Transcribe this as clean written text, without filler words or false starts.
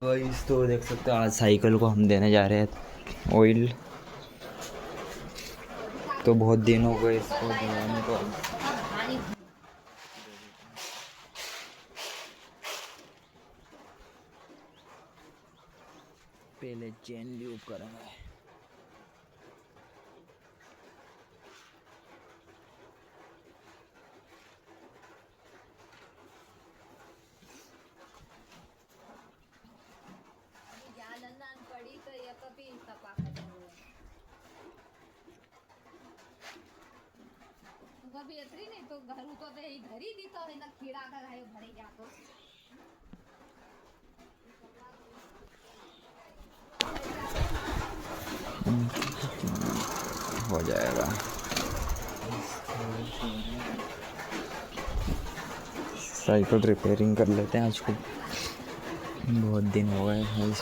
Guys तो देख सकते हो आज साइकिल को हम देने जा रहे हैं ऑयल। तो बहुत दिन हो गए इसको धुलाने को। पहले चेन ल्यूब करेंगे। पड़ी तो ये कभी तपा कभी इतनी नहीं तो घर तो ही घर ही दी तो है ना खीरा का है भरे जा तो हो जाएगा। साइकिल रिपेयरिंग कर लेते हैं आज को, बहुत दिन हो गए हैं।